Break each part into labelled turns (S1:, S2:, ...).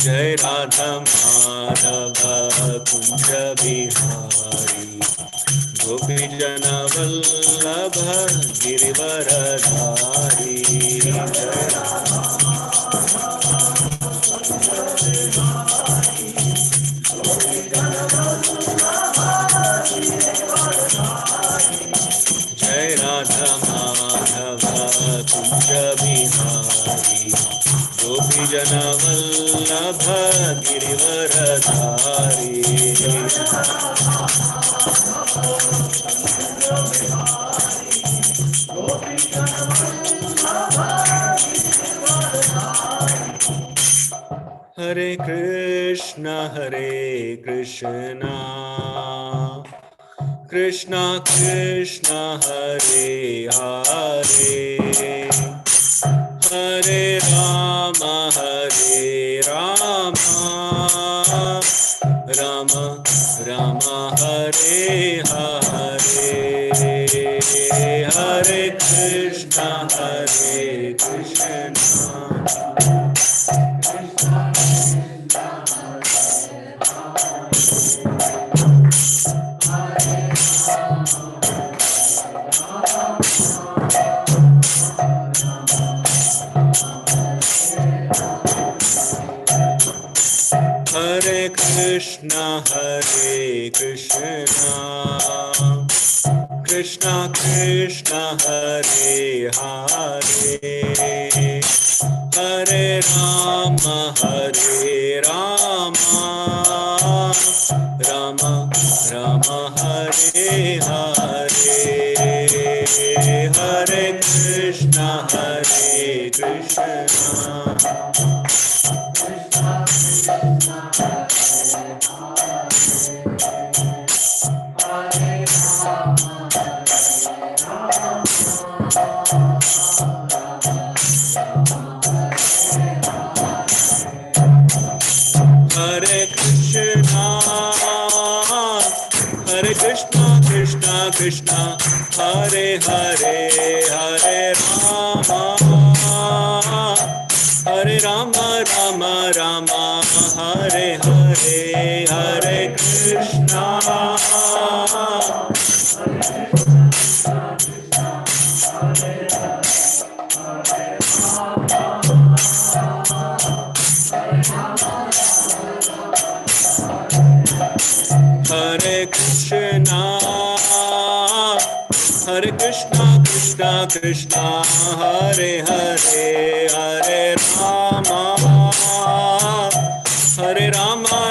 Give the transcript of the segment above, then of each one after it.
S1: Jai Radha Madhav Kunj Bihari Gopi Jan Vallabh Girivardhari Jai Radha Madhav Kunj Bihari Gopi Jan Vallabh Girivardhari Hare Krishna Krishna Krishna Hare Hare Hare Ram Ram Ram Hare Hare Hare Krishna Hare Krishna Krishna Krishna Hare Hare Hare Ram Ram Ram Hare Hare Hare Krishna Hare Krishna Krishna Krishna Hare Hare Hare Rama Rama Rama Hare Hare Hare Krishna Hare Krishna Krishna Krishna Hare Hare Hare Rama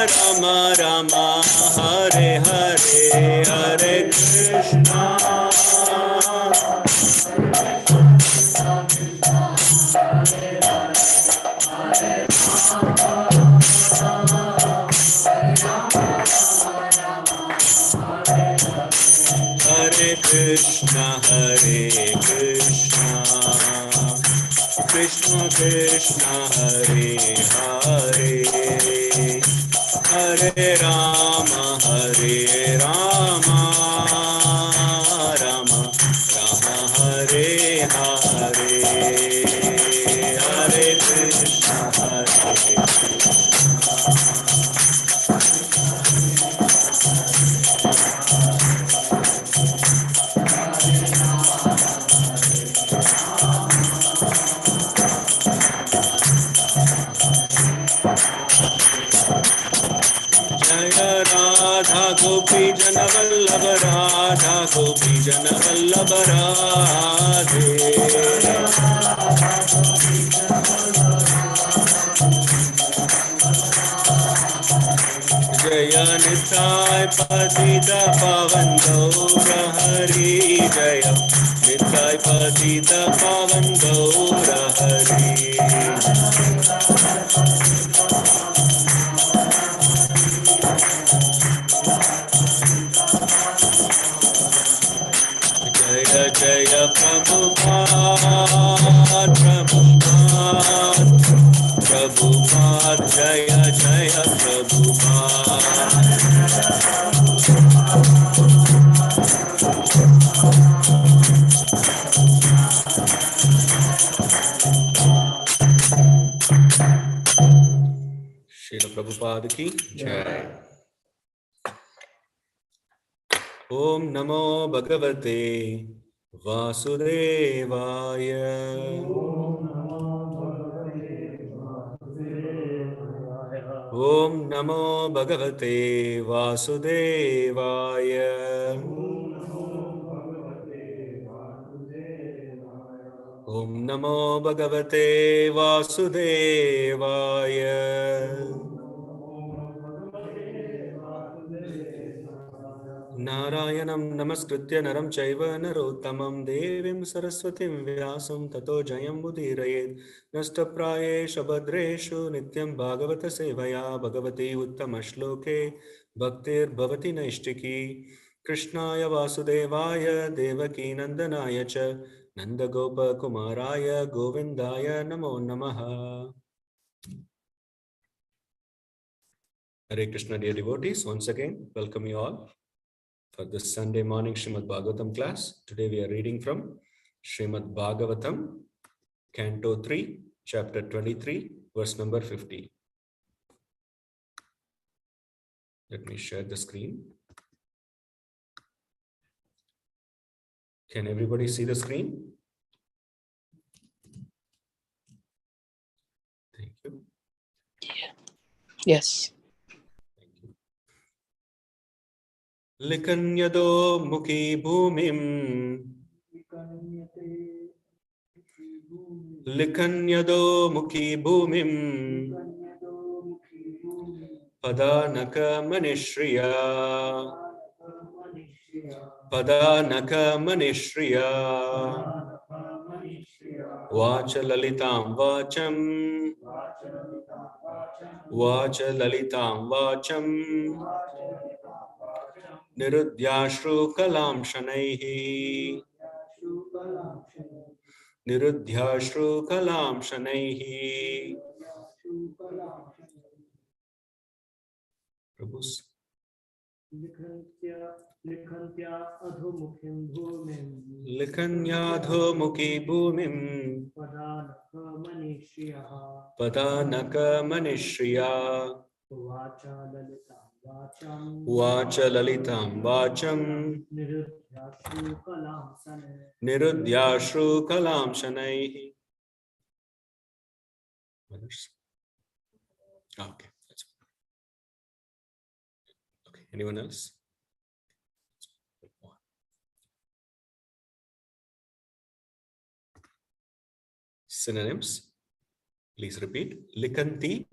S1: Rama Rama Hare Hare Hare Krishna Hare Krishna Krishna Krishna Hare Hare Hare Rama Rama Rama Hare Hare Hare Krishna Gopi Jana Vallabha Radha Gopi Jana Vallabha Radhe Jaya Nitai Patita Pavan Gaura Hari Jaya Nitai Patita Pavan Gaura Hari Jaya Prabhupada Jaya Jaya Prabhupada Prabhupada ki Jai. Om Namo Bhagavate Vasudevaya. Om Namo Bhagavate Vasudevaya. Om Namo Bhagavate Vasudevaya. Narayanam Namaskritya Naram Chaiva Narottamam Devim Saraswatim Vyasam Tato Jayam Udirayet Nashtaprayesha Bhadreshu Nityam Bhagavata Sevaya Bhagavati Uttamashloke Bhaktir Bhavati Naishtiki Krishnaya Vasudevaya Devaki Nandanaya Cha Nandagopa Kumaraya Govindaya Namo Namaha. Hare Krishna, dear devotees, once again welcome you all for this Sunday morning Srimad Bhagavatam class. Today we are reading from Srimad Bhagavatam, Canto 3, Chapter 23, verse number 50. Let me share the screen. Can everybody see the screen? Thank you.
S2: Yes.
S1: Thank you. Likanyado mukhi bhumim Likanyado mukhi bhumim Padanaka manishriya Padanaka manishriya Vacha lalitam vacham Vacha lalitam vacham Nirudyashru kalam shanaihi Nirudyashru kalam shanaihi. Prabhu's Likanyadho mukhi bhumim Padanaka manishriya Vacha lalitam vacham Nirudyashru kalam shanaihi. Others? Okay. Okay. Anyone else? Synonyms. Please repeat. Likanti,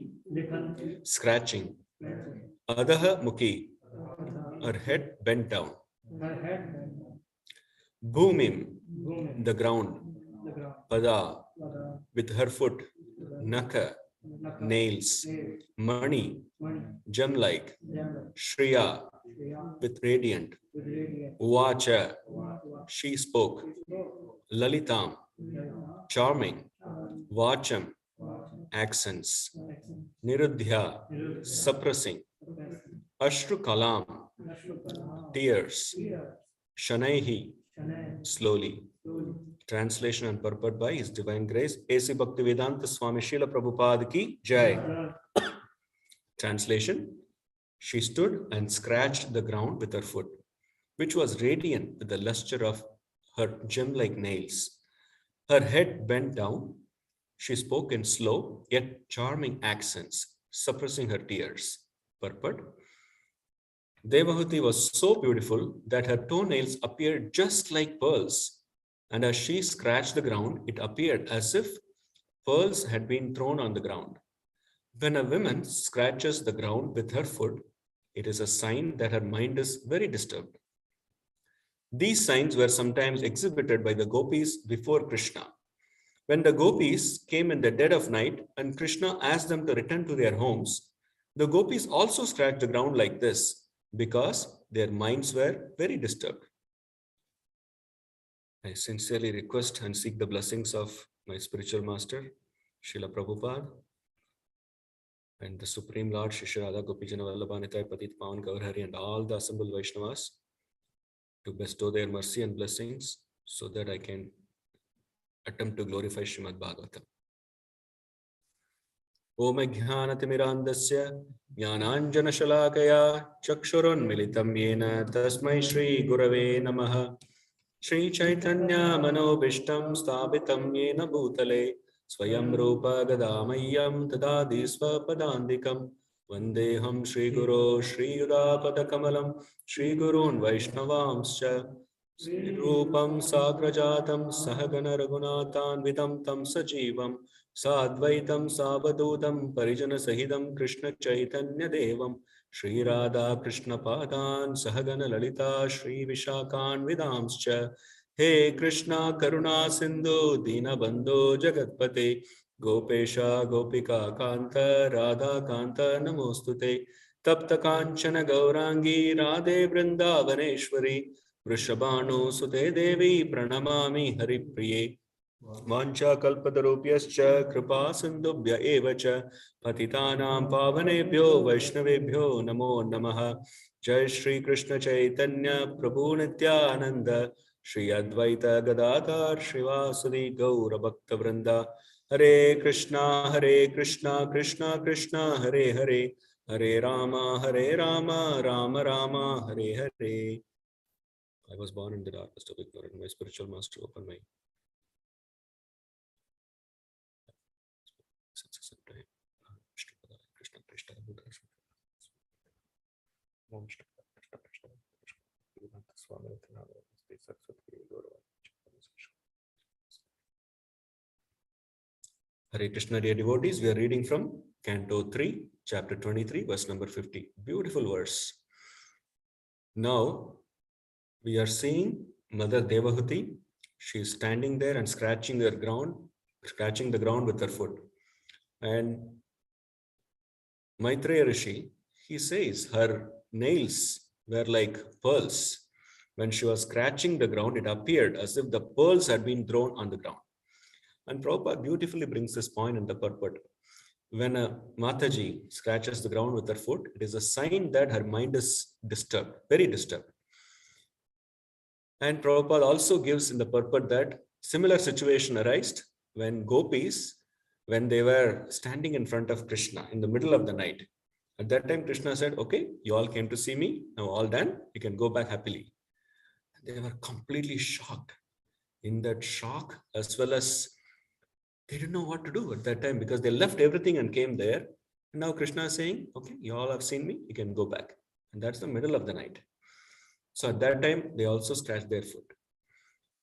S1: scratching. Adaha mukhi, her head bent down. Bhumim, the ground. Pada, with her foot. Naka, nails. Mani, gem-like. Shriya, with radiant. Uvacha, she spoke. Lalitam, charming. Vacham, accents. Nirudhya, suppressing. Ashru kalam, tears. Shanaihi, slowly. Translation and purport by His Divine Grace A.C. Bhaktivedanta Swami Srila Prabhupada ki Jai. Translation: she stood and scratched the ground with her foot, which was radiant with the luster of her gem-like nails. Her head bent down. She spoke in slow yet charming accents, suppressing her tears. Purport: Devahuti was so beautiful that her toenails appeared just like pearls, and as she scratched the ground, it appeared as if pearls had been thrown on the ground. When a woman scratches the ground with her foot, it is a sign that her mind is very disturbed. These signs were sometimes exhibited by the gopis before Krishna. When the gopis came in the dead of night and Krishna asked them to return to their homes, the gopis also scratched the ground like this because their minds were very disturbed. I sincerely request and seek the blessings of my spiritual master, Srila Prabhupada, and the Supreme Lord, Shri Radha Gopijana Vallabha Nitai Patit Pawan Gaurhari, and all the assembled Vaishnavas to bestow their mercy and blessings so that I can attempt to glorify Srimad Bhagavatam. Om Jnanatimirandasya Jnananjanashalakaya Chakshurunmilitam Yena Tasmai Shri Gurave Namaha. Shri Chaitanya Manobishtam Sthapitam Yena Bhutale Swayam Rupa Gadamayam Tadadi Swapadandikam Vandeham Shri Guru Shri Yudapada Kamalam Shri Gurun Vaishnavamscha Rupam Sagrajatam Sahagana Raghunathan Vidam Tam Sajivam Sadvaitam Savadutam Parijana Sahidam Krishna Chaitanya Devam Shri Radha Krishna Padan Sahagana Lalita Shri Vishakan Vidamscha He Krishna Karuna Sindhu Dina Bandhu Jagatpate Gopesha Gopika Kanta Radha Kanta Namostute Tapta Kanchana Gaurangi Radhe Vrindavaneshwari Vrishabhanu Sute Devi Pranamami Haripriye Vancha kalpatarupyascha kripa sindhubhya eva cha patitanam pavanebhyo vaishnavebhyo namo namaha. Jai Shri Krishna Chaitanya Prabhu Nityananda Shri Advaita Gadadhar Shrivasadi Gaura Bhakta Vrinda. Hare Krishna Krishna Krishna Hare Hare Hare Rama Rama Rama Hare Hare. I was born in the darkest of ignorance. My spiritual master opened my senses of time. Krishna Krishna Buddha Om Shri Krishna Krishna Krishna Swami Ratnava Saraswati Gaurava. Hare Krishna, dear devotees, we are reading from Canto 3, chapter 23, verse number 50. Beautiful verse. Now, we are seeing Mother Devahuti. She is standing there and scratching the ground with her foot. And Maitreya Rishi, he says her nails were like pearls. When she was scratching the ground, it appeared as if the pearls had been thrown on the ground. And Prabhupada beautifully brings this point in the purport. When a Mataji scratches the ground with her foot, it is a sign that her mind is disturbed, very disturbed. And Prabhupada also gives in the purport that similar situation arose when gopis, when they were standing in front of Krishna in the middle of the night. At that time, Krishna said, okay, you all came to see me. Now all done. You can go back happily. They were completely shocked. In that shock, as well as they didn't know what to do at that time because they left everything and came there. And now Krishna is saying, okay, you all have seen me. You can go back. And that's the middle of the night. So at that time, they also scratched their foot.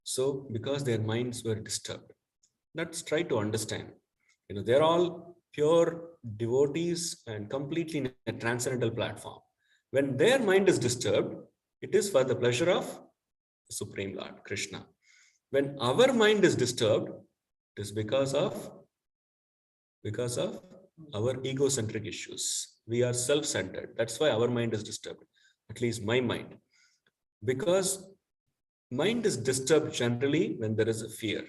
S1: So because their minds were disturbed, let's try to understand. They're all pure devotees and completely in a transcendental platform. When their mind is disturbed, it is for the pleasure of the Supreme Lord, Krishna. When our mind is disturbed, it is because of our egocentric issues. We are self-centered. That's why our mind is disturbed, at least my mind. Because mind is disturbed generally when there is a fear.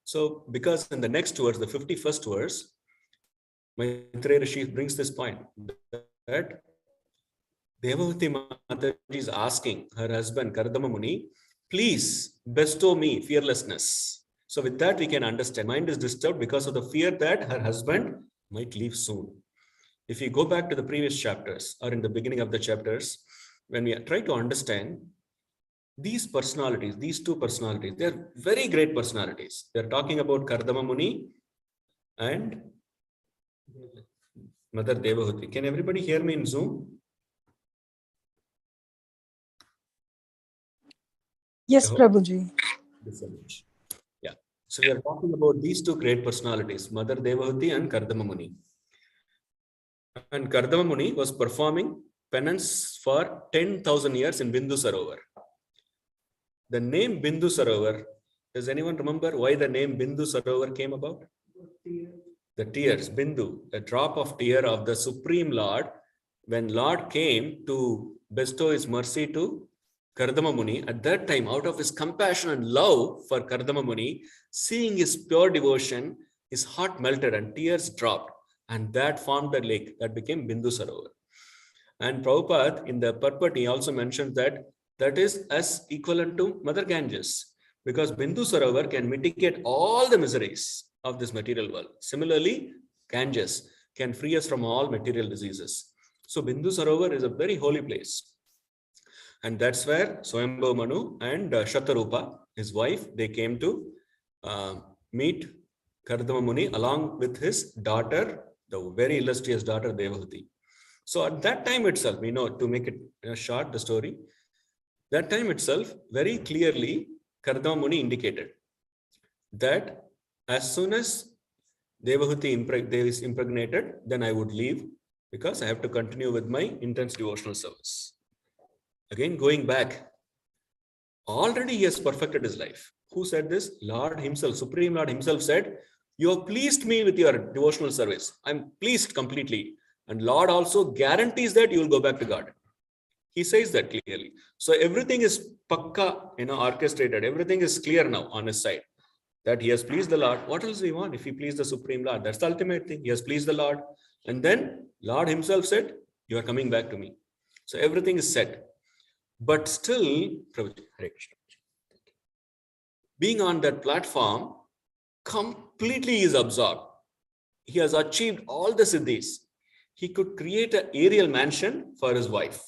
S1: So, because in the next verse, the 51st verse, Maitreya Rishi brings this point that Devahuti Mataji is asking her husband Kardama Muni, please bestow me fearlessness. So, with that, we can understand mind is disturbed because of the fear that her husband might leave soon. If we go back to the previous chapters or in the beginning of the chapters, when we try to understand these personalities, these two personalities, they are very great personalities. They are talking about Kardama Muni and Mother Devahuti. Can everybody hear me in Zoom?
S2: Yes, Prabhuji.
S1: Yeah. So we are talking about these two great personalities, Mother Devahuti and Kardama Muni. And Kardama Muni was performing penance for 10,000 years in Bindu Sarovar. The name Bindu Sarovar, does anyone remember why the name Bindu Sarovar came about? The tears, Bindu, a drop of tear of the Supreme Lord, when Lord came to bestow his mercy to Kardama Muni, at that time, out of his compassion and love for Kardama Muni, seeing his pure devotion, his heart melted and tears dropped. And that formed a lake that became Bindu Sarovar. And Prabhupada, in the purport, he also mentioned that that is as equivalent to Mother Ganges, because Bindu Sarovar can mitigate all the miseries of this material world. Similarly, Ganges can free us from all material diseases. So Bindu Sarovar is a very holy place. And that's where Swayambhav Manu and Shatarupa, his wife, they came to meet Kardama Muni along with his daughter, the very illustrious daughter Devahuti. So at that time itself, we know, to make it short, the story, that time itself, very clearly, Kardama Muni indicated that as soon as Devahuti is impregnated, then I would leave because I have to continue with my intense devotional service. Again, going back, already he has perfected his life. Who said this? Lord himself, Supreme Lord himself said, you have pleased me with your devotional service. I'm pleased completely. And Lord also guarantees that you will go back to God. He says that clearly. So everything is pakka, orchestrated. Everything is clear now on his side. That he has pleased the Lord. What else do we want if he pleased the Supreme Lord? That's the ultimate thing. He has pleased the Lord. And then Lord himself said, you are coming back to me. So everything is set. But still, Prabhuji, Hare Krishna, being on that platform, completely is absorbed. He has achieved all the siddhis. He could create an aerial mansion for his wife.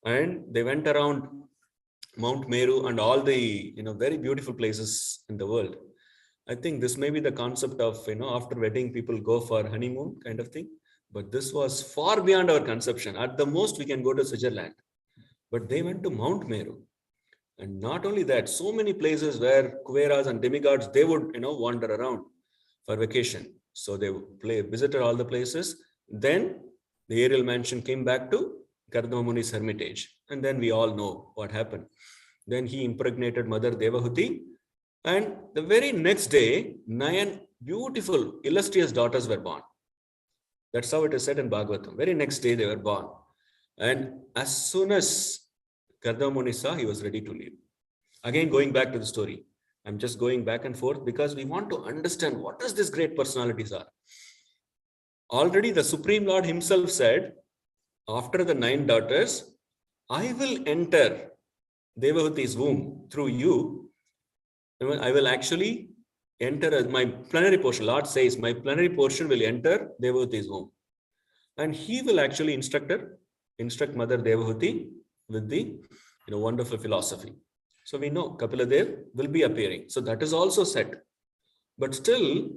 S1: And they went around Mount Meru and all the very beautiful places in the world. I think this may be the concept of after wedding people go for honeymoon kind of thing. But this was far beyond our conception. At the most, we can go to Switzerland. But they went to Mount Meru. And not only that, so many places where Kuveras and demigods, they would, wander around for vacation. So they visited all the places. Then the aerial mansion came back to Kardama Muni's hermitage. And then we all know what happened. Then he impregnated Mother Devahuti. And the very next day, 9 beautiful, illustrious daughters were born. That's how it is said in Bhagavatam. Very next day, they were born. And as soon as Kardama Muni saw, he was ready to leave. Again, going back to the story. I'm just going back and forth because we want to understand what is this great personalities are. Already the Supreme Lord himself said, after the 9 daughters, I will enter Devahuti's womb through you. I will actually enter my plenary portion. Lord says, my plenary portion will enter Devahuti's womb. And he will actually instruct Mother Devahuti with the wonderful philosophy. So we know Kapila Dev will be appearing. So that is also set. But still,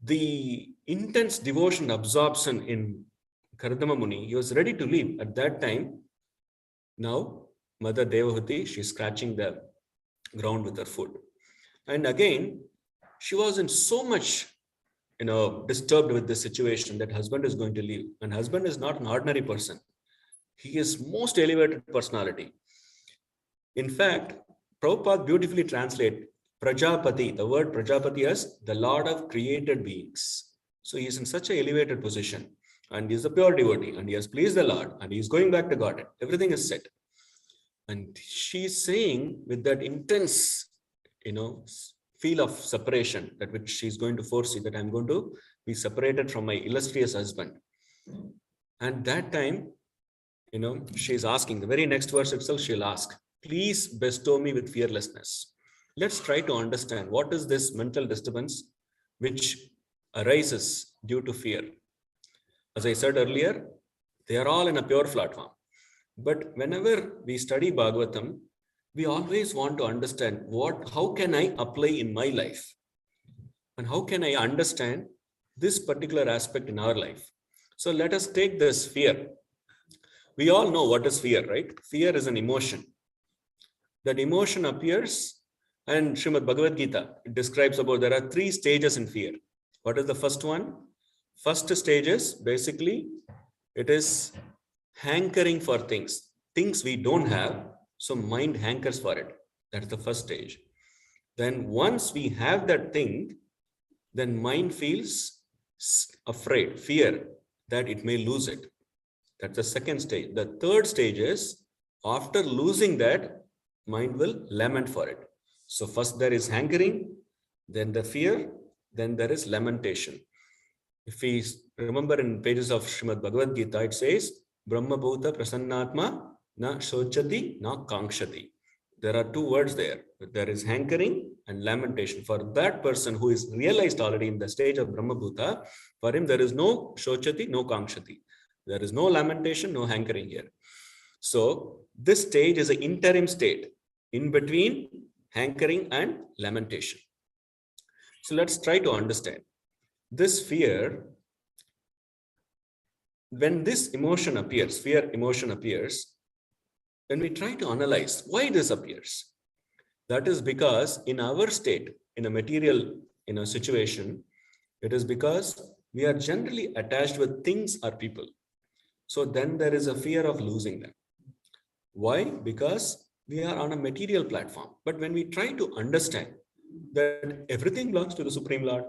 S1: the intense devotion, absorption in Kardama Muni, he was ready to leave at that time. Now, Mother Devahuti, she's scratching the ground with her foot. And again, she wasn't so much disturbed with the situation that husband is going to leave. And husband is not an ordinary person. He is most elevated personality. In fact, Prabhupada beautifully translates Prajapati, the word Prajapati as the Lord of created beings. So he is in such an elevated position and he is a pure devotee and he has pleased the Lord and he is going back to God. Everything is set. And she is saying with that intense, feel of separation, that which she is going to foresee, that I'm going to be separated from my illustrious husband. And that time, she's asking, the very next verse itself, she'll ask, please bestow me with fearlessness. Let's try to understand what is this mental disturbance which arises due to fear. As I said earlier, they are all in a pure platform. But whenever we study Bhagavatam, we always want to understand how can I apply in my life? And how can I understand this particular aspect in our life? So let us take this fear. We all know what is fear, right? Fear is an emotion. That emotion appears, and Srimad Bhagavad Gita describes about there are 3 stages in fear. What is the first one? First stage is basically, it is hankering for things we don't have. So mind hankers for it. That's the first stage. Then once we have that thing, then mind feels afraid, fear that it may lose it. That's the second stage. The third stage is after losing that, mind will lament for it. So first there is hankering, then the fear, then there is lamentation. If we remember in pages of Srimad Bhagavad Gita, it says, Brahma Bhuta Prasannatma na shochati na kankshati. There are 2 words there. There is hankering and lamentation. For that person who is realized already in the stage of Brahma Bhuta, for him there is no shochati, no kankshati. There is no lamentation, no hankering here. So this stage is an interim state in between hankering and lamentation. So let's try to understand. This fear, when this emotion appears, fear emotion appears, when we try to analyze why this appears, that is because in our state, in a material, situation, it is because we are generally attached with things or people. So then there is a fear of losing them. Why? Because we are on a material platform. But when we try to understand that everything belongs to the Supreme Lord,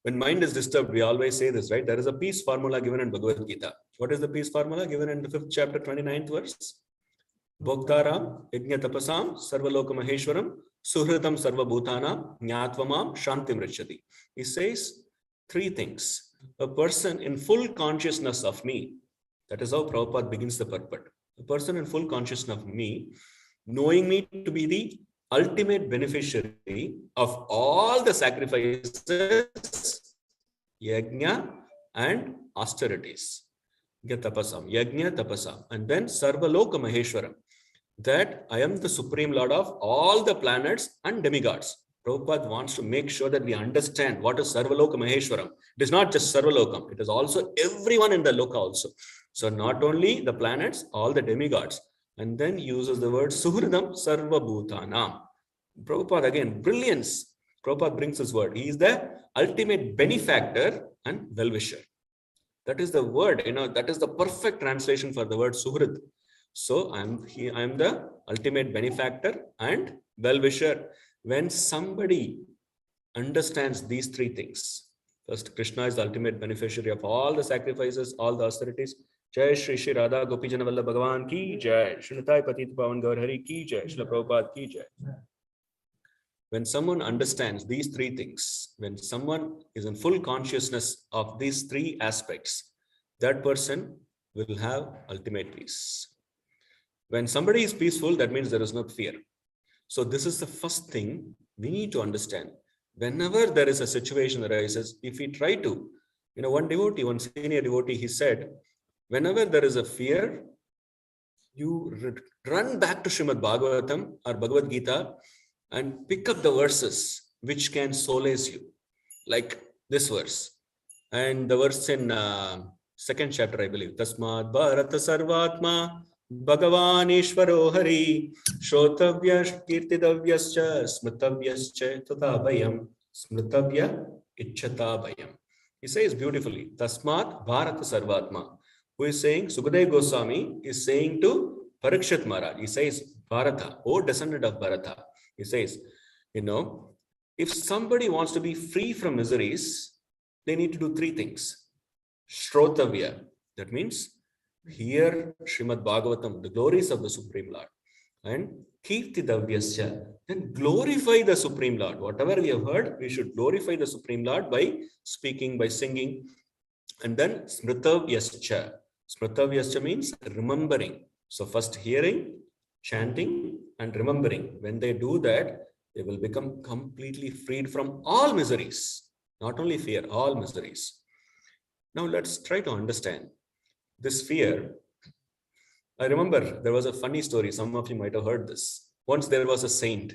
S1: when mind is disturbed, we always say this, right? There is a peace formula given in Bhagavad Gita. What is the peace formula given in the 5th chapter, 29th verse? Bhoktaram, Yajna Tapasam, Sarvaloka Maheshwaram, Suhritam Sarva Bhutanam, Jnatvamam, Shantim Richyati. He says 3 things. A person in full consciousness of me, that is how Prabhupada begins the purport. A person in full consciousness of me, knowing me to be the ultimate beneficiary of all the sacrifices, yajna and austerities. Yajna tapasam, and then Sarvaloka Maheshwaram, that I am the Supreme Lord of all the planets and demigods. Prabhupada wants to make sure that we understand what is Sarvaloka Maheshwaram. It is not just Sarvalokam, it is also everyone in the Loka also. So not only the planets, all the demigods. And then uses the word Suhridam Sarva Bhutanam. Prabhupada again, brilliance. Prabhupada brings this word. He is the ultimate benefactor and well-wisher. That is the word, that is the perfect translation for the word Suhrid. So I am the ultimate benefactor and well-wisher. When somebody understands these 3 things, first, Krishna is the ultimate beneficiary of all the sacrifices, all the austerities. Jai Shri Shri Radha Gopijana Vallabh Bhagavan ki jai. Shritai Patit Pavan Gaur Hari ki jai. Srila Prabhupada ki jai. When someone understands these 3 things, when someone is in full consciousness of these 3 aspects, that person will have ultimate peace. When somebody is peaceful, that means there is no fear. So this is the first thing we need to understand. Whenever there is a situation that arises, if we try to, one senior devotee, he said, whenever there is a fear, you run back to Srimad Bhagavatam or Bhagavad Gita and pick up the verses which can solace you, like this verse. And the verse in 2nd chapter, I believe, Tasmad Bharata Sarvatma Bhagavan Ishvaro Hari Shotavya Kirtidavyascha Smritavyascha Tata Bhayam Smritavya Ichchata Bhayam. He says beautifully, Tasmat Bharata Sarvatma. Who is saying? Sukadeva Goswami is saying to Parikshit Maharaj. He says, Bharata, O descendant of Bharata. He says, if somebody wants to be free from miseries, they need to do 3 things. Shrotavya, that means hear Srimad Bhagavatam, the glories of the Supreme Lord. And Kirtidavyasya, then glorify the Supreme Lord. Whatever we have heard, we should glorify the Supreme Lord by speaking, by singing. And then Smritavyascha. Smritavyascha means remembering. So first hearing, chanting, and remembering. When they do that, they will become completely freed from all miseries. Not only fear, all miseries. Now let's try to understand this fear. I remember there was a funny story. Some of you might have heard this. Once there was a saint.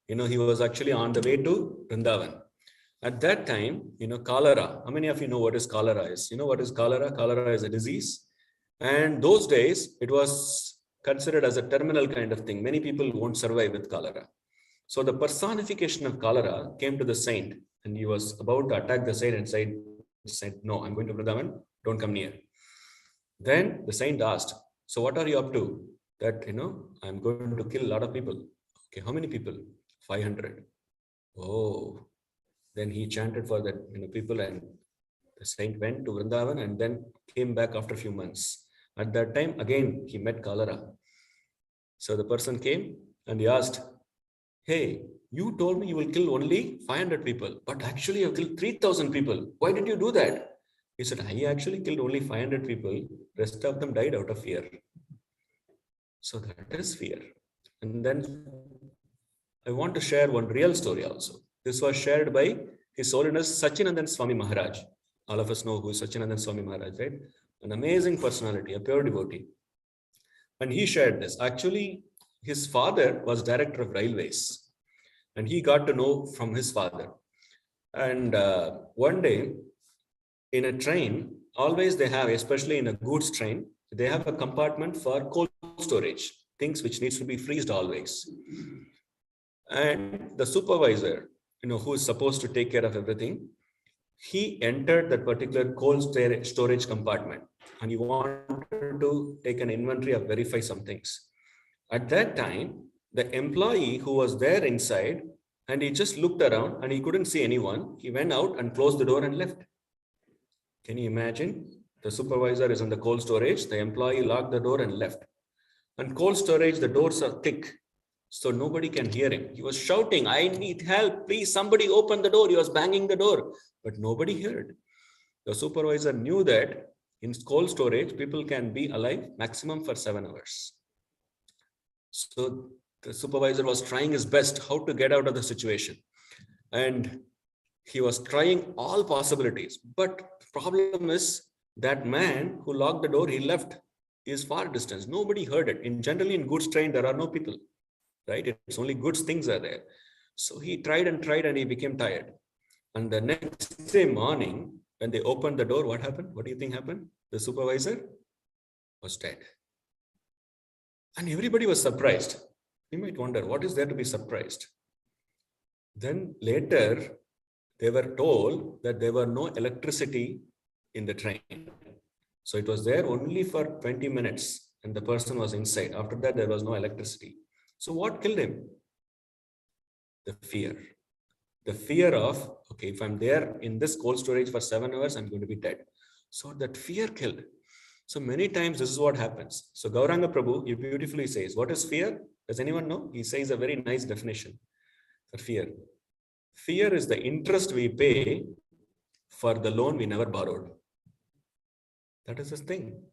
S1: He was actually on the way to Vrindavan. At that time, cholera. How many of you know what is cholera is? You know what is cholera? Cholera is a disease. And those days, it was considered as a terminal kind of thing. Many people won't survive with cholera. So the personification of cholera came to the saint, and he was about to attack the saint and said, no, I'm going to Vrindavan, don't come near. Then the saint asked, so what are you up to? That, I'm going to kill a lot of people. Okay, how many people? 500. Oh, then he chanted for that, people, and the saint went to Vrindavan and then came back after a few months. At that time, again, he met cholera. So the person came and he asked, hey, you told me you will kill only 500 people, but actually you killed 3,000 people. Why did you do that? He said, I actually killed only 500 people. Rest of them died out of fear. So that is fear. And then I want to share one real story also. This was shared by His Holiness Sachinandan Swami Maharaj. All of us know who is Sachinandan Swami Maharaj, right? An amazing personality, a pure devotee. And he shared this. Actually, his father was director of railways, and he got to know from his father. And one day in a train, always they have, especially in a goods train, they have a compartment for cold storage, things which needs to be freezed always. And the supervisor, who is supposed to take care of everything, he entered that particular cold storage compartment, and he wanted to take an inventory of verify some things. At that time, the employee who was there inside, and he just looked around and he couldn't see anyone. He went out and closed the door and left. Can you imagine? The supervisor is in the cold storage. The employee locked the door and left. And cold storage, the doors are thick, so nobody can hear him. He was shouting, "I need help. Please, somebody open the door." He was banging the door, but nobody heard. The supervisor knew that in cold storage, people can be alive maximum for 7 hours. So the supervisor was trying his best how to get out of the situation. And he was trying all possibilities. But problem is that man who locked the door, he left. He is far distance. Nobody heard it. Generally in goods train, there are no people, right? It's only goods things are there. So he tried and he became tired. And the next day morning, when they opened the door, what happened? What do you think happened? The supervisor was dead. And everybody was surprised. You might wonder, what is there to be surprised? Then later, they were told that there were no electricity in the train. So it was there only for 20 minutes and the person was inside. After that, there was no electricity. So what killed him? The fear. The fear of, okay, if I'm there in this cold storage for 7 hours, I'm going to be dead. So that fear killed. So many times this is what happens. So Gauranga Prabhu, he beautifully says, what is fear? Does anyone know? He says a very nice definition for fear. Fear is the interest we pay for the loan we never borrowed. That is the thing.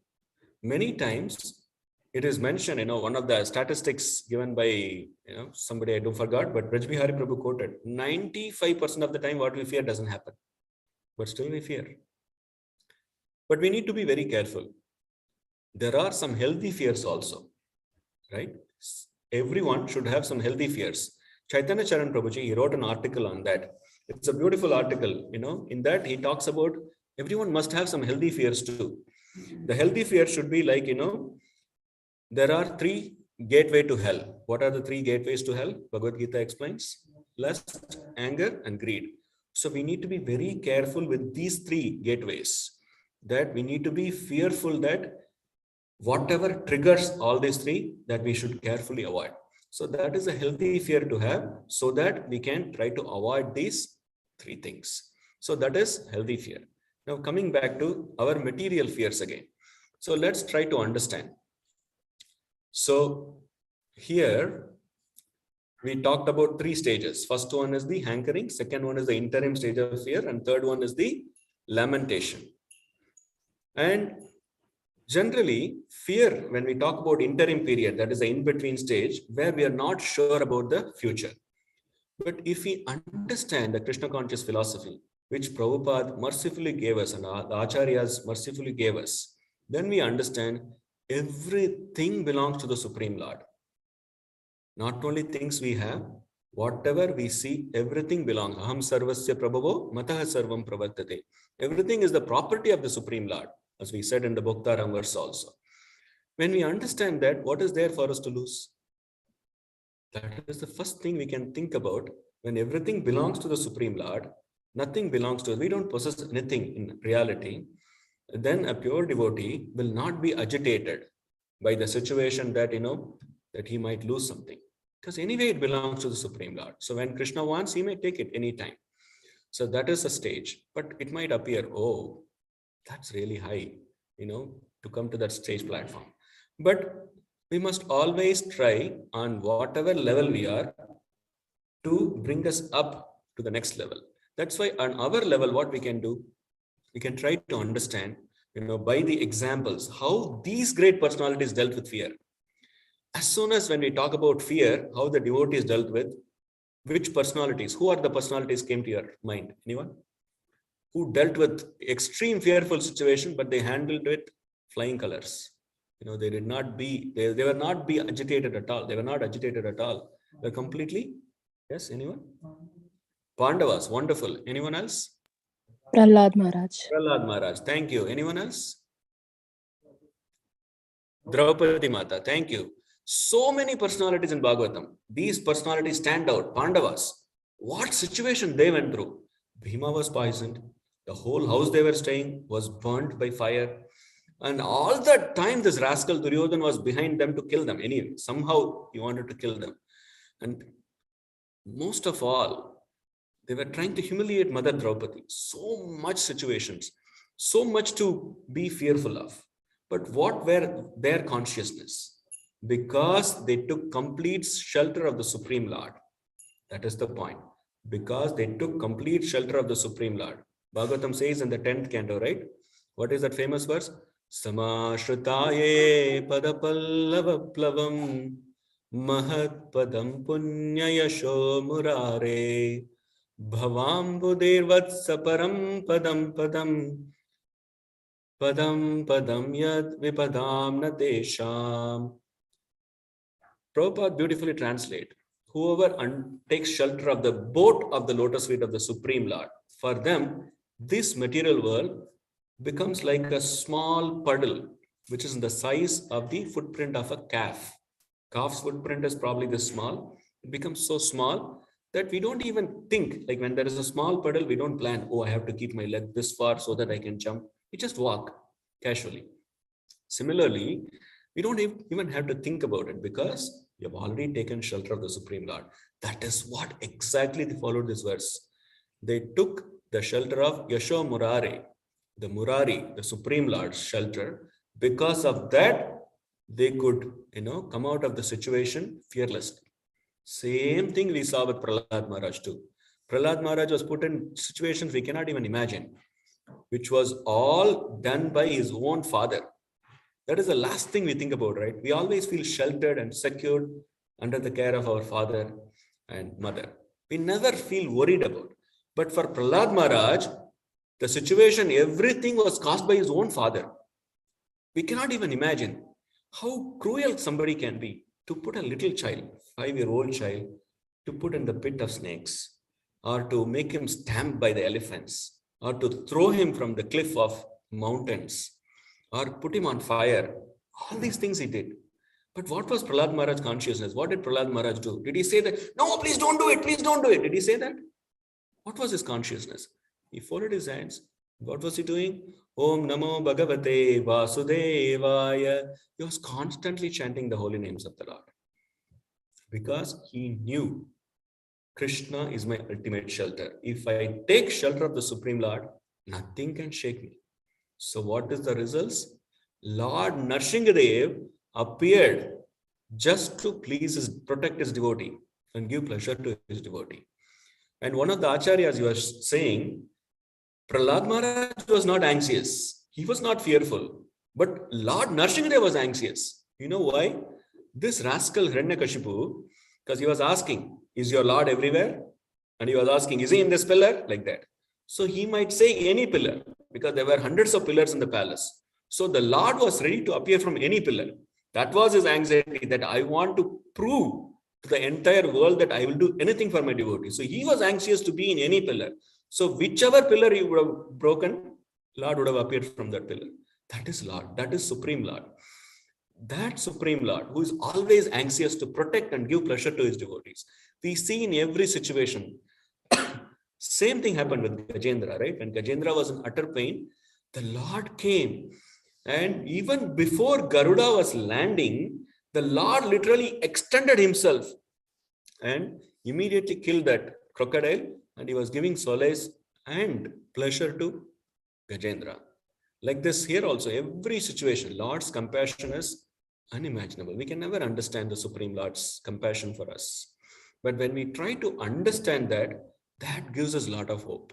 S1: Many times it is mentioned, one of the statistics given by, somebody I don't forgot, but Braj Bihari Prabhu quoted, 95% of the time what we fear doesn't happen, but still we fear. But we need to be very careful. There are some healthy fears also, right? Everyone should have some healthy fears. Chaitanya Charan Prabhuji, he wrote an article on that. It's a beautiful article, in that he talks about everyone must have some healthy fears too. The healthy fear should be like, there are 3 gateways to hell. What are the 3 gateways to hell? Bhagavad Gita explains: lust, anger, and greed. So we need to be very careful with these 3 gateways, that we need to be fearful that whatever triggers all these 3, that we should carefully avoid. So that is a healthy fear to have, so that we can try to avoid these 3 things. So that is healthy fear. Now coming back to our material fears again. So let's try to understand. So here we talked about 3 stages. First one is the hankering, second one is the interim stage of fear, and third one is the lamentation. And generally, fear, when we talk about interim period, that is the in-between stage where we are not sure about the future. But if we understand the Krishna conscious philosophy, which Prabhupada mercifully gave us and the Acharyas mercifully gave us, then we understand everything belongs to the Supreme Lord. Not only things we have, whatever we see, everything belongs. Aham sarvasya prabhavo matah sarvam pravartate. Everything is the property of the Supreme Lord, as we said in the Bhaktaram verse also. When we understand that, what is there for us to lose? That is the first thing we can think about. When everything belongs to the Supreme Lord, nothing belongs to us. We don't possess anything in reality. Then a pure devotee will not be agitated by the situation that, that he might lose something. Because anyway, it belongs to the Supreme Lord. So when Krishna wants, he may take it anytime. So that is a stage. But it might appear, oh, that's really high, to come to that stage platform. But we must always try on whatever level we are to bring us up to the next level. That's why on our level, what we can do, we can try to understand, by the examples, how these great personalities dealt with fear. As soon as when we talk about fear, how the devotees dealt with, Which personalities? Who are the personalities came to your mind? Anyone? Who dealt with extreme fearful situation, but they handled it flying colors. They did not be, they were not be agitated at all. They were not agitated at all. They're completely, yes, anyone? Pandavas, wonderful. Anyone else?
S2: Prahlad Maharaj.
S1: Prahlad Maharaj, thank you. Anyone else? Draupadi Mata, thank you. So many personalities in Bhagavatam. These personalities stand out. Pandavas, what situation they went through? Bhima was poisoned. The whole house they were staying was burnt by fire. And all that time, this rascal Duryodhana was behind them to kill them. Anyway, somehow he wanted to kill them. And most of all, they were trying to humiliate Mother Draupadi. So much situations, so much to be fearful of. But what were their consciousness? Because they took complete shelter of the Supreme Lord. That is the point. Because they took complete shelter of the Supreme Lord. Bhagavatam says in the 10th canto, right? What is that famous verse? Samashrutaye padapallavaplavam mahat padam punyayasho murare bhavambudirvatsa param padam yad vipadam natesham. Prabhupada beautifully translate. Whoever takes shelter of the boat of the lotus feet of the Supreme Lord, for them, this material world becomes like a small puddle, which is in the size of the footprint of a calf. Calf's footprint is probably this small. It becomes so small that we don't even think, like when there is a small puddle, we don't plan, oh, I have to keep my leg this far so that I can jump. We just walk casually. Similarly, we don't even have to think about it because you have already taken shelter of the Supreme Lord. That is what exactly they followed this verse. They took the shelter of Yasho Murare, the Murari, the Supreme Lord's shelter. Because of that, they could, come out of the situation fearlessly. Same thing we saw with Prahlad Maharaj too. Prahlad Maharaj was put in situations we cannot even imagine, which was all done by his own father. That is the last thing we think about, right? We always feel sheltered and secured under the care of our father and mother. We never feel worried about. But for Prahlad Maharaj, the situation, everything was caused by his own father. We cannot even imagine how cruel somebody can be to put a little child, 5-year-old child, to put in the pit of snakes, or to make him stamped by the elephants, or to throw him from the cliff of mountains, or put him on fire. All these things he did. But what was Prahlad Maharaj's consciousness? What did Prahlad Maharaj do? Did he say that, no, please don't do it, please don't do it? Did he say that? What was his consciousness? He folded his hands. What was he doing? Om Namo Bhagavate Vasudevaya. He was constantly chanting the holy names of the Lord. Because he knew Krishna is my ultimate shelter. If I take shelter of the Supreme Lord, nothing can shake me. So what is the results? Lord Narsinghadev appeared just to protect his devotee and give pleasure to his devotee. And one of the acharyas was saying, Prahlad Maharaj was not anxious. He was not fearful. But Lord Narsinghadev was anxious. You know why? This rascal Hiranyakashipu, because he was asking, is your Lord everywhere? And he was asking, is he in this pillar? Like that. So he might say any pillar, because there were hundreds of pillars in the palace. So the Lord was ready to appear from any pillar. That was his anxiety, that I want to prove to the entire world that I will do anything for my devotee. So he was anxious to be in any pillar. So whichever pillar he would have broken, Lord would have appeared from that pillar. That is Lord. That is Supreme Lord. That Supreme Lord, who is always anxious to protect and give pleasure to his devotees. We see in every situation. Same thing happened with Gajendra, right? When Gajendra was in utter pain, the Lord came. And even before Garuda was landing, the Lord literally extended himself and immediately killed that crocodile. And he was giving solace and pleasure to Gajendra. Like this here also, every situation, Lord's compassion is unimaginable. We can never understand the Supreme Lord's compassion for us. But when we try to understand that, that gives us a lot of hope.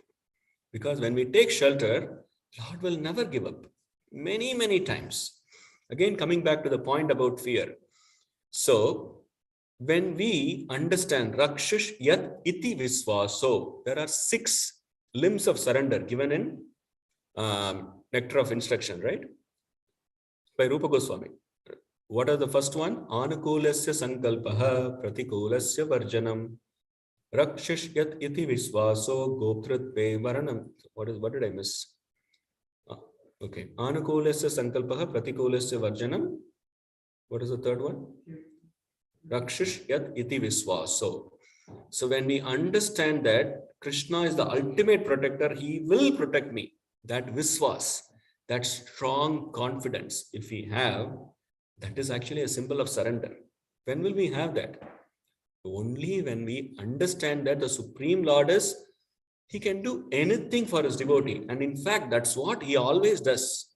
S1: Because when we take shelter, Lord will never give up. Many, many times. Again, coming back to the point about fear. So, when we understand Rakshish Yat Iti Viswaso, there are 6 limbs of surrender given in Nectar of Instruction, right? By Rupa Goswami. What are the first one? Anukulasya Sankalpaha Pratikulasya Varjanam Rakshish Yat Iti Viswaso Goptratve Varanam. What did I miss? Okay. Anukulasya Sankalpaha Pratikulasya Varjanam. What is the third one? Rakshish Yat Iti Viswaso. So when we understand that Krishna is the ultimate protector, he will protect me. That Viswas, that strong confidence, if we have, that is actually a symbol of surrender. When will we have that? Only when we understand that the Supreme Lord is, he can do anything for his devotee. And in fact, that's what he always does.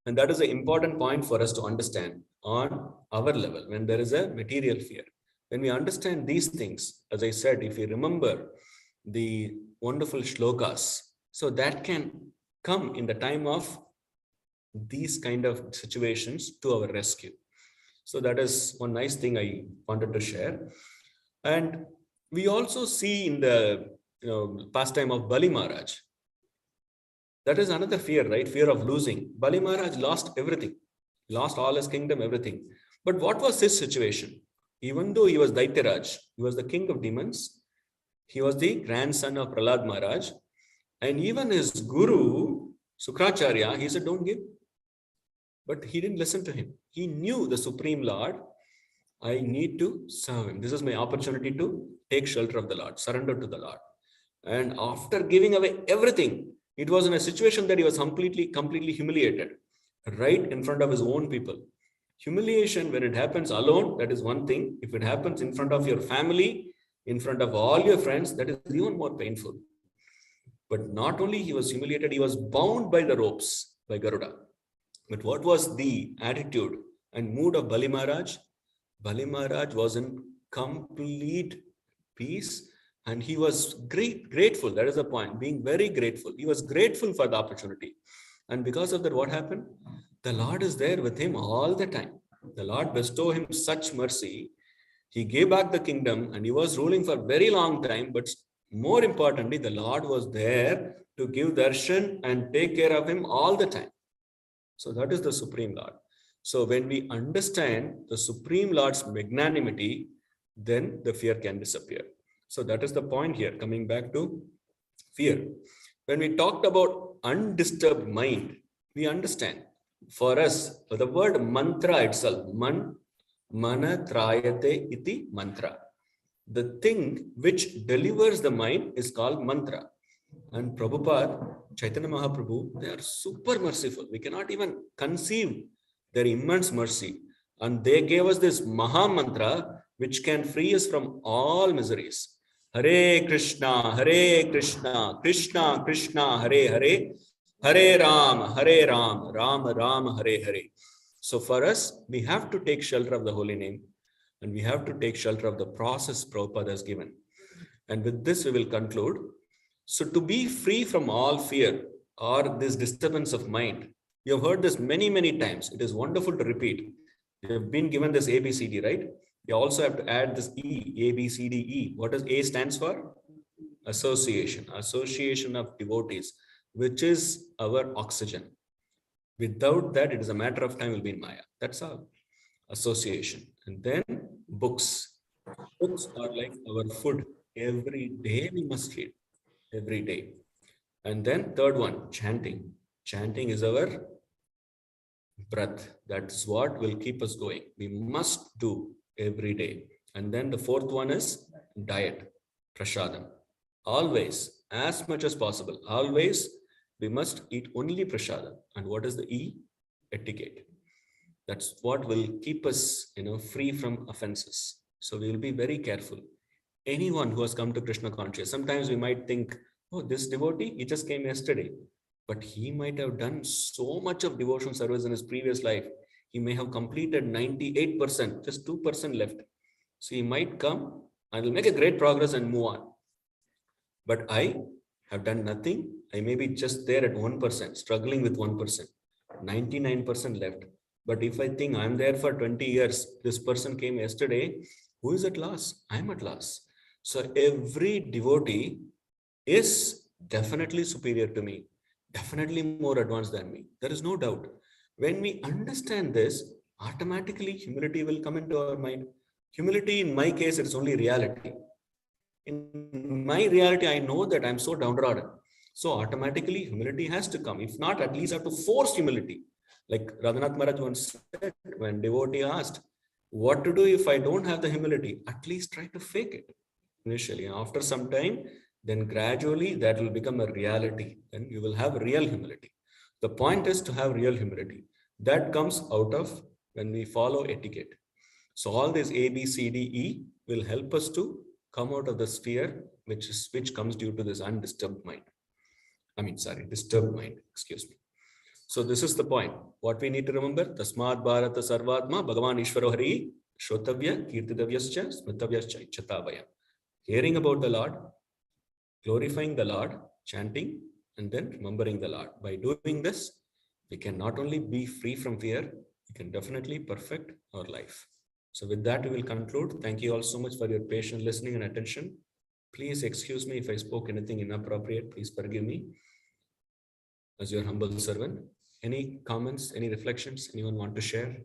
S1: And that is an important point for us to understand on our level when there is a material fear. When we understand these things, as I said, if you remember the wonderful shlokas, so that can come in the time of these kind of situations to our rescue. So that is one nice thing I wanted to share. And we also see in the pastime of Bali Maharaj, that is another fear, right? Fear of losing. Bali Maharaj lost everything, lost all his kingdom, everything. But what was his situation? Even though he was Daityaraj, he was the king of demons, he was the grandson of Prahlad Maharaj, and even his guru, Sukracharya, he said, don't give. But he didn't listen to him. He knew the Supreme Lord, I need to serve him. This is my opportunity to take shelter of the Lord, surrender to the Lord. And after giving away everything, it was in a situation that he was completely humiliated, right in front of his own people. Humiliation, when it happens alone, that is one thing. If it happens in front of your family, in front of all your friends, that is even more painful. But not only he was humiliated, he was bound by the ropes by Garuda. But what was the attitude and mood of Bali Maharaj? Bali Maharaj was in complete peace and he was grateful. That is the point, being very grateful. He was grateful for the opportunity. And because of that, what happened? The Lord is there with him all the time. The Lord bestowed him such mercy. He gave back the kingdom and he was ruling for a very long time. But more importantly, the Lord was there to give darshan and take care of him all the time. So that is the Supreme Lord. So when we understand the Supreme Lord's magnanimity, then the fear can disappear. So that is the point here, coming back to fear. When we talked about undisturbed mind, we understand. For us, the word mantra itself, mana trayate iti mantra. The thing which delivers the mind is called mantra. And Prabhupada, Chaitanya Mahaprabhu, they are super merciful. We cannot even conceive their immense mercy. And they gave us this Maha Mantra, which can free us from all miseries. Hare Krishna, Krishna Krishna, Hare Hare, Hare Ram, Ram, Hare Hare. So for us, we have to take shelter of the holy name and we have to take shelter of the process Prabhupada has given. And with this, we will conclude. So to be free from all fear or this disturbance of mind, you have heard this many times. It is wonderful to repeat. You have been given this ABCD, right? You also have to add this E, ABCDE. What does A stands for? Association. Association of devotees, which is our oxygen. Without that, it is a matter of time will be in Maya. That's all. Association. And then books. Books are like our food. Every day we must read. Every day. And then third one, chanting. Chanting is our breath. That's what will keep us going. We must do every day. And then the fourth one is diet, prasadam. Always, as much as possible, always we must eat only prasadam. And what is the E? Etiquette. That's what will keep us, free from offenses. So we will be very careful. Anyone who has come to Krishna consciousness, sometimes we might think, oh, this devotee, he just came yesterday. But he might have done so much of devotional service in his previous life. He may have completed 98%, just 2% left. So he might come and will make a great progress and move on. But I have done nothing. I may be just there at 1%, struggling with 1%, 99% left. But if I think I'm there for 20 years, this person came yesterday, Who is at loss? I'm at loss. So every devotee is definitely superior to me, definitely more advanced than me. There is no doubt. When we understand this, automatically humility will come into our mind. Humility, in my case, it's only reality. In my reality, I know that I'm so downtrodden. So automatically humility has to come. If not, at least I have to force humility. Like Radhanath Maharaj once said, when devotee asked, what to do if I don't have the humility? At least try to fake it initially. After some time, then gradually that will become a reality. Then you will have real humility. The point is to have real humility. That comes out of when we follow etiquette. So all this A, B, C, D, E will help us to come out of the sphere which comes due to this undisturbed mind. Disturbed mind, excuse me. So this is the point. What we need to remember, Tasmad Bharata Sarvatma Bhagavan Ishvaro Hari Shotavya Kirtidavyascha Smitavyascha Ichatavaya. Hearing about the Lord, glorifying the Lord, chanting, and then remembering the Lord. By doing this, we can not only be free from fear, we can definitely perfect our life. So with that, we will conclude. Thank you all so much for your patient listening and attention. Please excuse me if I spoke anything inappropriate. Please forgive me as your humble servant. Any comments, any reflections anyone want to share?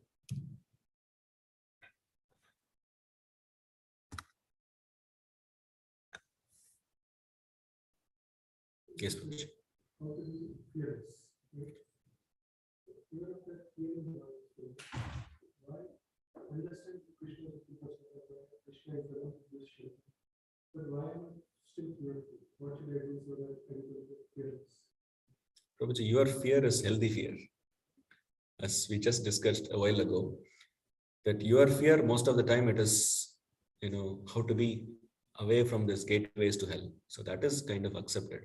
S1: Yes, Prabhu.
S3: Understand Krishna is the Krishna is the one who is shape. But why am I still fearful? What should I do so that I will get fearless?
S1: Prabhuji, your fear is healthy fear. As we just discussed a while ago, that your fear, most of the time, it is, how to be away from these gateways to hell. So that is kind of accepted.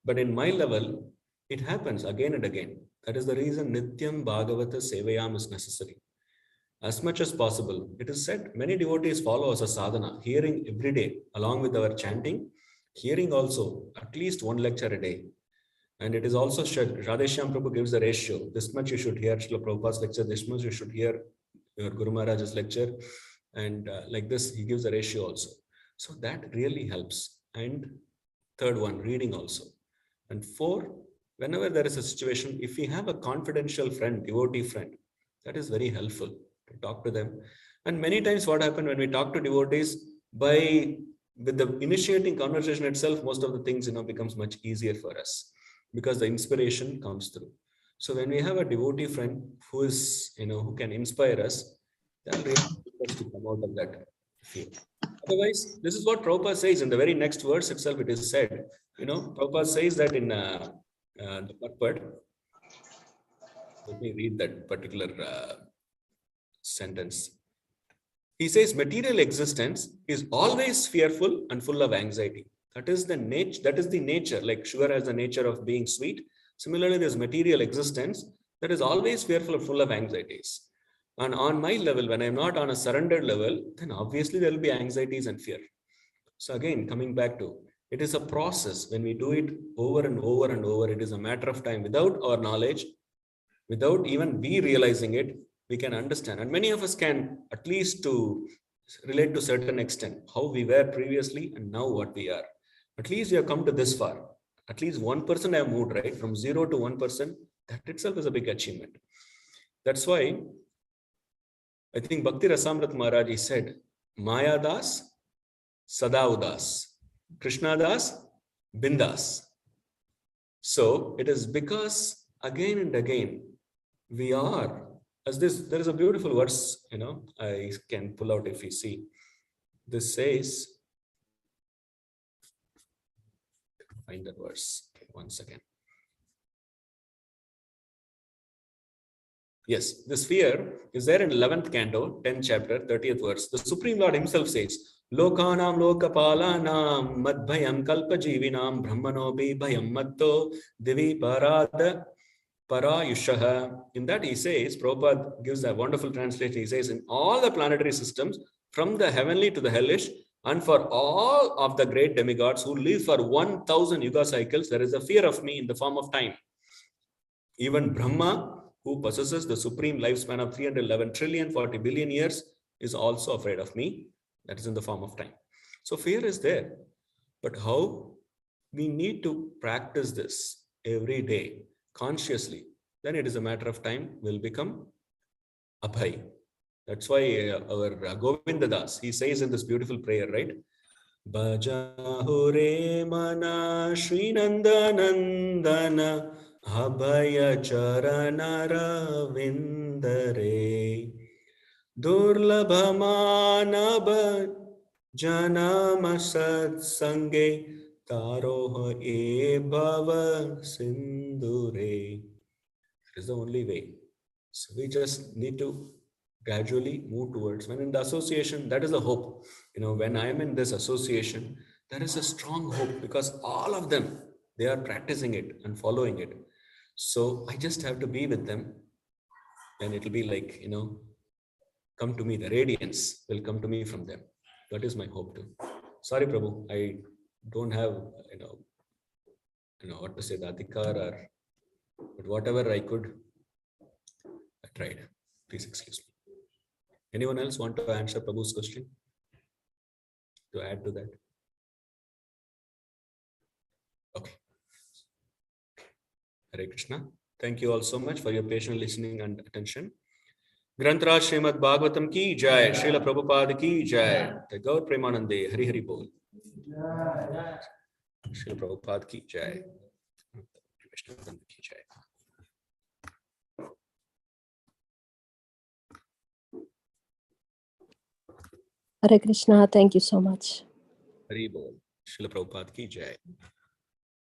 S1: But in my level, it happens again and again. That is the reason Nityam Bhagavata Sevayam is necessary. As much as possible, it is said many devotees follow as a sadhana, hearing every day, along with our chanting, hearing also at least one lecture a day. And it is also said, Radheshyam Prabhu gives the ratio. This much you should hear Srila Prabhupada's lecture, this much you should hear your Guru Maharaj's lecture. And like this, he gives a ratio also. So that really helps. And third one, reading also. And four, whenever there is a situation, if we have a confidential friend, devotee friend, that is very helpful to talk to them. And many times what happens when we talk to devotees, with the initiating conversation itself, most of the things becomes much easier for us because the inspiration comes through. So when we have a devotee friend who is who can inspire us, then really help us to come out of that fear. Otherwise, this is what Prabhupada says in the very next verse itself. It is said, Prabhupada says that in the Purport. Let me read that particular sentence. He says material existence is always fearful and full of anxiety. That is the nature. That is the nature. Like sugar has the nature of being sweet. Similarly, there's material existence that is always fearful and full of anxieties. And on my level, when I'm not on a surrendered level, then obviously there will be anxieties and fear. So again, coming back to, it is a process. When we do it over and over and over, it is a matter of time. Without our knowledge, without even we realizing it, we can understand. And many of us can at least to relate to a certain extent how we were previously and now what we are. At least we have come to this far. At least 1% I have moved, right? From 0 to 1%. That itself is a big achievement. That's why I think Bhakti Rasamrit Maharaj, he said, Maya Das, Sada Udas, Krishna Das, Bindas. So it is because again and again, we are, as this, there is a beautiful verse, I can pull out if you see. This says, find that verse, one second. Yes, this fear is there in 11th canto, 10th chapter, 30th verse. The Supreme Lord himself says, Lokanam lokapalanam madbhayam kalpajivinam brahmanobi bhayam matto divi parada parayushaha. In that he says, Prabhupada gives a wonderful translation. He says, in all the planetary systems, from the heavenly to the hellish, and for all of the great demigods who live for 1,000 yuga cycles, there is a fear of me in the form of time. Even Brahma, who possesses the supreme lifespan of 311 trillion 40 billion years, is also afraid of me. That is in the form of time. So fear is there, but how we need to practice this every day consciously, then it is a matter of time will become abhay. That's why our Govinda Das, he says in this beautiful prayer, right? Bajahu re mana Srinanda Nandana Abhaya Charana Ravindare Durlabhamanabha Janama Satsange Taroha E Bhava Sindhure. That is the only way. So we just need to gradually move towards. When in the association, that is the hope. When I am in this association, there is a strong hope because all of them, they are practicing it and following it. So I just have to be with them, and it'll be like, come to me. The radiance will come to me from them. That is my hope too. Sorry, Prabhu, I don't have, what to say, the adhikar or, but whatever I could, I tried. Please excuse me. Anyone else want to answer Prabhu's question? To add to that? Okay. Hare Krishna. Thank you all so much for your patient listening and attention. Granthra Srimad Bhagavatam ki jai, Srila Prabhupada ki jai, the Gaur Premanande, Hari Hari Bol. Srila Prabhupada ki jai. Vishnu ki jai.
S2: Hare Krishna. Thank you so much.
S1: Hari Bol. Srila Prabhupada ki jai.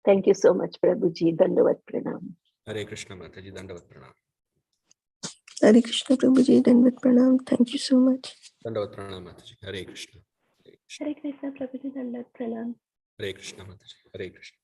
S4: Thank you so much, Prabhuji. Dandavat pranam.
S1: Hare Krishna Mataji, Dandavat Pranam.
S5: Hare Krishna Prabhuji, Dandavat Pranam. Thank you so much.
S1: Dandavat Pranam Mataji. Hare Krishna.
S6: Hare Krishna Prabhuji, Dandavat Pranam.
S1: Hare Krishna Mataji. Hare Krishna.